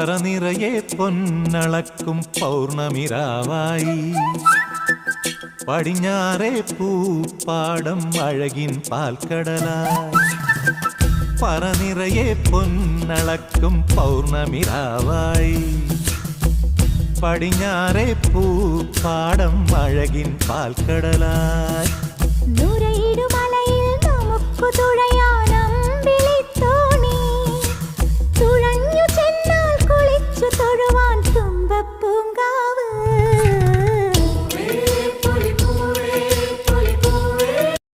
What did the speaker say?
പറനിറയെ പൊന്നളക്കും പൗർണമിരാവായി പടിഞ്ഞാറേ പൂപ്പാടം അഴകിൻ പാൽക്കടലായി പറനിറയെ പൊന്നളക്കും പൗർണമിരാവായി പടിഞ്ഞാറേ പൂപ്പാടം അഴകിൻ പാൽക്കടലായി